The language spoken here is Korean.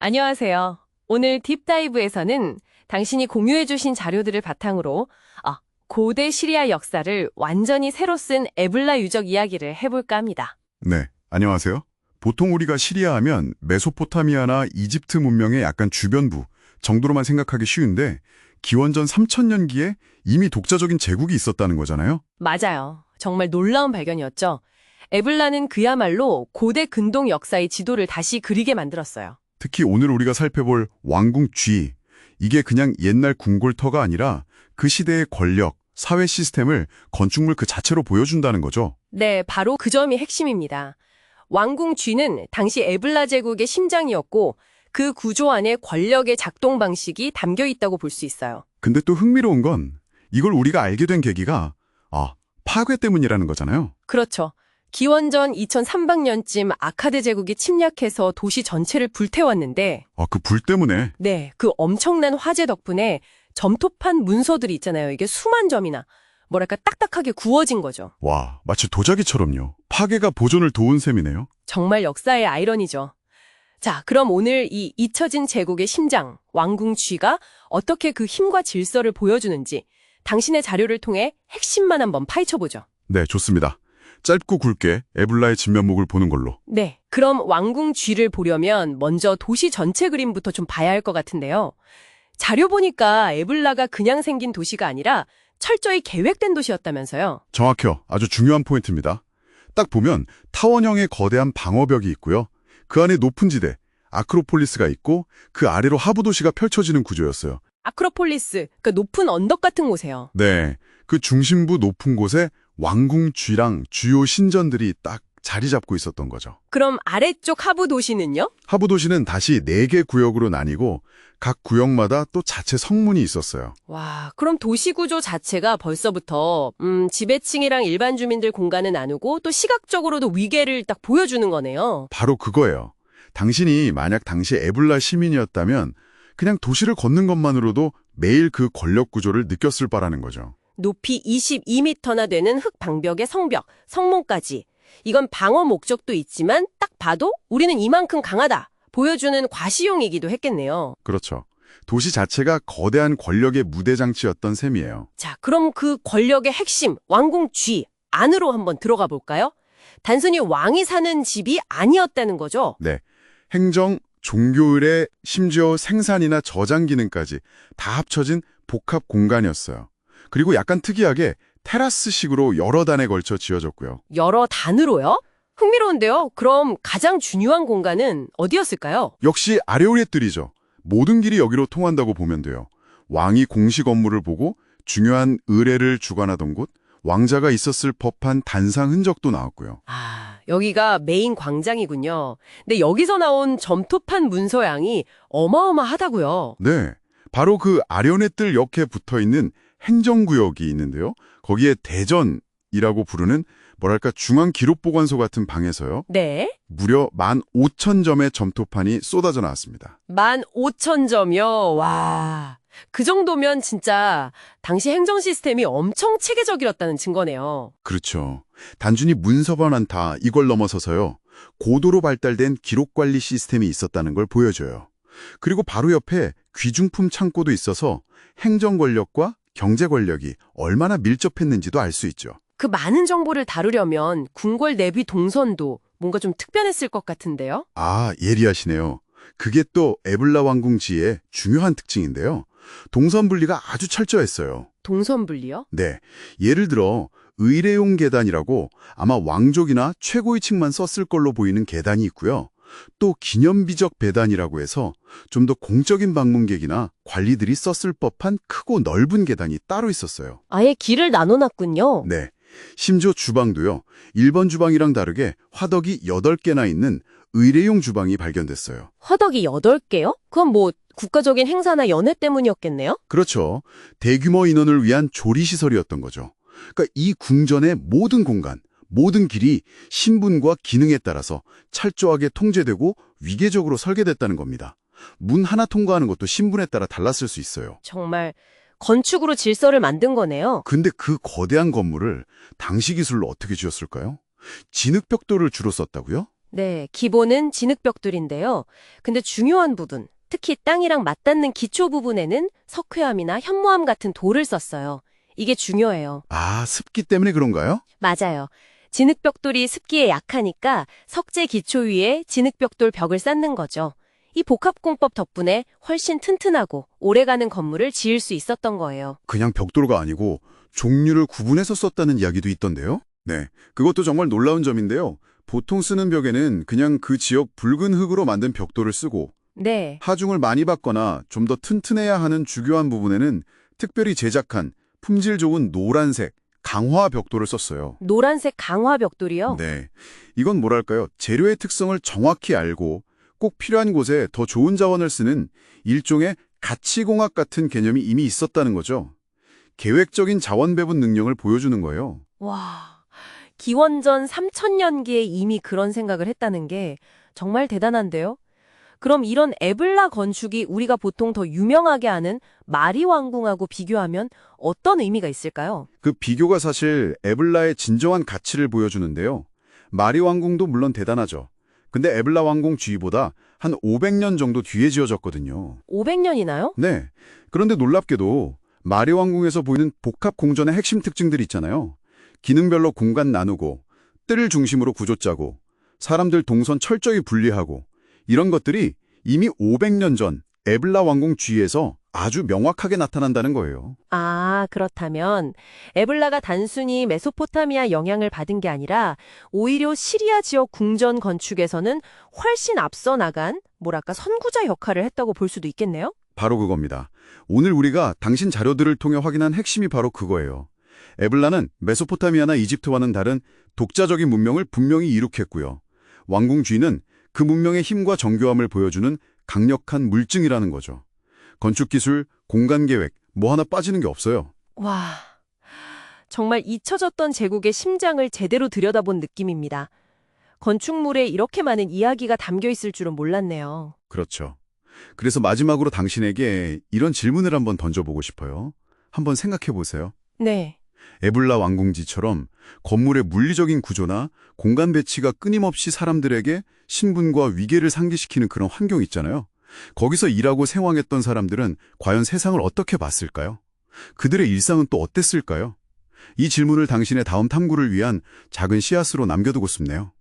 안녕하세요. 오늘 딥다이브에서는 당신이 공유해주신 자료들을 바탕으로 고대 시리아 역사를 완전히 새로 쓴 에블라 유적 이야기를 해볼까 합니다. 네, 안녕하세요. 보통 우리가 시리아 하면 메소포타미아나 이집트 문명의 약간 주변부 정도로만 생각하기 쉬운데 기원전 3000년기에 이미 독자적인 제국이 있었다는 거잖아요. 맞아요. 정말 놀라운 발견이었죠. 에블라는 그야말로 고대 근동 역사의 지도를 다시 그리게 만들었어요. 특히 오늘 우리가 살펴볼 왕궁 쥐, 이게 그냥 옛날 궁궐터가 아니라 그 시대의 권력, 사회 시스템을 건축물 그 자체로 보여준다는 거죠. 네, 바로 그 점이 핵심입니다. 왕궁 쥐는 당시 에블라 제국의 심장이었고 그 구조 안에 권력의 작동 방식이 담겨 있다고 볼 수 있어요. 근데 또 흥미로운 건 이걸 우리가 알게 된 계기가 파괴 때문이라는 거잖아요. 그렇죠. 기원전 2300년쯤 아카드 제국이 침략해서 도시 전체를 불태웠는데 그 불 때문에. 네, 그 엄청난 화재 덕분에 점토판 문서들이 있잖아요. 이게 수만 점이나 뭐랄까 딱딱하게 구워진 거죠. 와, 마치 도자기처럼요. 파괴가 보존을 도운 셈이네요. 정말 역사의 아이러니죠. 자, 그럼 오늘 이 잊혀진 제국의 심장, 왕궁 쥐가 어떻게 그 힘과 질서를 보여주는지 당신의 자료를 통해 핵심만 한번 파헤쳐보죠. 네, 좋습니다. 짧고 굵게 에블라의 진면목을 보는 걸로. 네, 그럼 왕궁 쥐를 보려면 먼저 도시 전체 그림부터 좀 봐야 할 것 같은데요. 자료 보니까 에블라가 그냥 생긴 도시가 아니라 철저히 계획된 도시였다면서요. 정확해요. 아주 중요한 포인트입니다. 딱 보면 타원형의 거대한 방어벽이 있고요. 그 안에 높은 지대, 아크로폴리스가 있고 그 아래로 하부 도시가 펼쳐지는 구조였어요. 아크로폴리스, 그 높은 언덕 같은 곳에요. 네, 그 중심부 높은 곳에 왕궁 쥐랑 주요 신전들이 딱 자리 잡고 있었던 거죠. 그럼 아래쪽 하부 도시는요? 하부 도시는 다시 4개 구역으로 나뉘고 각 구역마다 또 자체 성문이 있었어요. 와, 그럼 도시 구조 자체가 벌써부터 지배층이랑 일반 주민들 공간을 나누고 또 시각적으로도 위계를 딱 보여주는 거네요. 바로 그거예요. 당신이 만약 당시 에블라 시민이었다면 그냥 도시를 걷는 것만으로도 매일 그 권력 구조를 느꼈을 바라는 거죠. 높이 22m나 되는 흙 방벽의 성벽, 성문까지. 이건 방어 목적도 있지만 딱 봐도 우리는 이만큼 강하다 보여주는 과시용이기도 했겠네요. 그렇죠. 도시 자체가 거대한 권력의 무대장치였던 셈이에요. 자, 그럼 그 권력의 핵심, 왕궁 쥐 안으로 한번 들어가 볼까요? 단순히 왕이 사는 집이 아니었다는 거죠? 네. 행정, 종교 의례, 심지어 생산이나 저장 기능까지 다 합쳐진 복합 공간이었어요. 그리고 약간 특이하게 테라스식으로 여러 단에 걸쳐 지어졌고요. 여러 단으로요? 흥미로운데요? 그럼 가장 중요한 공간은 어디였을까요? 역시 아레오레뜰이죠. 모든 길이 여기로 통한다고 보면 돼요. 왕이 공식 업무를 보고 중요한 의례를 주관하던 곳, 왕자가 있었을 법한 단상 흔적도 나왔고요. 여기가 메인 광장이군요. 근데 여기서 나온 점토판 문서양이 어마어마하다고요. 네, 바로 그 아레오레뜰 역에 붙어있는 행정구역이 있는데요. 거기에 대전이라고 부르는 뭐랄까 중앙기록보관소 같은 방에서요. 네. 무려 15,000점의 점토판이 쏟아져 나왔습니다. 15,000점이요? 와, 그 정도면 진짜 당시 행정 시스템이 엄청 체계적이었다는 증거네요. 그렇죠. 단순히 문서만 한다 이걸 넘어서서요. 고도로 발달된 기록관리 시스템이 있었다는 걸 보여줘요. 그리고 바로 옆에 귀중품 창고도 있어서 행정 권력과 경제 권력이 얼마나 밀접했는지도 알 수 있죠. 그 많은 정보를 다루려면 궁궐 내비 동선도 뭔가 좀 특별했을 것 같은데요? 예리하시네요. 그게 또 에블라 왕궁지의 중요한 특징인데요. 동선 분리가 아주 철저했어요. 동선 분리요? 네, 예를 들어 의례용 계단이라고 아마 왕족이나 최고위층만 썼을 걸로 보이는 계단이 있고요. 또 기념비적 배단이라고 해서 좀 더 공적인 방문객이나 관리들이 썼을 법한 크고 넓은 계단이 따로 있었어요. 아예 길을 나눠놨군요. 네, 심지어 주방도요. 일반 주방이랑 다르게 화덕이 8개나 있는 의례용 주방이 발견됐어요. 화덕이 8개요? 그건 뭐 국가적인 행사나 연회 때문이었겠네요? 그렇죠. 대규모 인원을 위한 조리시설이었던 거죠. 그러니까 이 궁전의 모든 공간, 모든 길이 신분과 기능에 따라서 철저하게 통제되고 위계적으로 설계됐다는 겁니다. 문 하나 통과하는 것도 신분에 따라 달랐을 수 있어요. 정말 건축으로 질서를 만든 거네요. 근데 그 거대한 건물을 당시 기술로 어떻게 지었을까요? 진흙벽돌을 주로 썼다고요? 네, 기본은 진흙벽돌인데요. 근데 중요한 부분, 특히 땅이랑 맞닿는 기초 부분에는 석회암이나 현무암 같은 돌을 썼어요. 이게 중요해요. 아, 습기 때문에 그런가요? 맞아요. 진흙벽돌이 습기에 약하니까 석재 기초 위에 진흙벽돌 벽을 쌓는 거죠. 이 복합공법 덕분에 훨씬 튼튼하고 오래가는 건물을 지을 수 있었던 거예요. 그냥 벽돌가 아니고 종류를 구분해서 썼다는 이야기도 있던데요? 네, 그것도 정말 놀라운 점인데요. 보통 쓰는 벽에는 그냥 그 지역 붉은 흙으로 만든 벽돌을 쓰고 네. 하중을 많이 받거나 좀 더 튼튼해야 하는 주교한 부분에는 특별히 제작한 품질 좋은 노란색 강화 벽돌을 썼어요. 노란색 강화 벽돌이요? 네, 이건 뭐랄까요? 재료의 특성을 정확히 알고 꼭 필요한 곳에 더 좋은 자원을 쓰는 일종의 가치공학 같은 개념이 이미 있었다는 거죠. 계획적인 자원 배분 능력을 보여주는 거예요. 와, 기원전 3000년기에 이미 그런 생각을 했다는 게 정말 대단한데요? 그럼 이런 에블라 건축이 우리가 보통 더 유명하게 아는 마리 왕궁하고 비교하면 어떤 의미가 있을까요? 그 비교가 사실 에블라의 진정한 가치를 보여주는데요. 마리 왕궁도 물론 대단하죠. 근데 에블라 왕궁 주위보다 한 500년 정도 뒤에 지어졌거든요. 500년이나요? 네. 그런데 놀랍게도 마리 왕궁에서 보이는 복합 공전의 핵심 특징들이 있잖아요. 기능별로 공간 나누고, 뜰을 중심으로 구조 짜고, 사람들 동선 철저히 분리하고, 이런 것들이 이미 500년 전 에블라 왕궁 주위에서 아주 명확하게 나타난다는 거예요. 아, 그렇다면 에블라가 단순히 메소포타미아 영향을 받은 게 아니라 오히려 시리아 지역 궁전 건축에서는 훨씬 앞서 나간 뭐랄까 선구자 역할을 했다고 볼 수도 있겠네요? 바로 그겁니다. 오늘 우리가 당신 자료들을 통해 확인한 핵심이 바로 그거예요. 에블라는 메소포타미아나 이집트와는 다른 독자적인 문명을 분명히 이룩했고요. 왕궁 주인은 그 문명의 힘과 정교함을 보여주는 강력한 물증이라는 거죠. 건축기술, 공간계획, 뭐 하나 빠지는 게 없어요. 와, 정말 잊혀졌던 제국의 심장을 제대로 들여다본 느낌입니다. 건축물에 이렇게 많은 이야기가 담겨 있을 줄은 몰랐네요. 그렇죠. 그래서 마지막으로 당신에게 이런 질문을 한번 던져보고 싶어요. 한번 생각해 보세요. 네. 에블라 왕궁지처럼 건물의 물리적인 구조나 공간 배치가 끊임없이 사람들에게 신분과 위계를 상기시키는 그런 환경 있잖아요. 거기서 일하고 생활했던 사람들은 과연 세상을 어떻게 봤을까요? 그들의 일상은 또 어땠을까요? 이 질문을 당신의 다음 탐구를 위한 작은 씨앗으로 남겨두고 싶네요.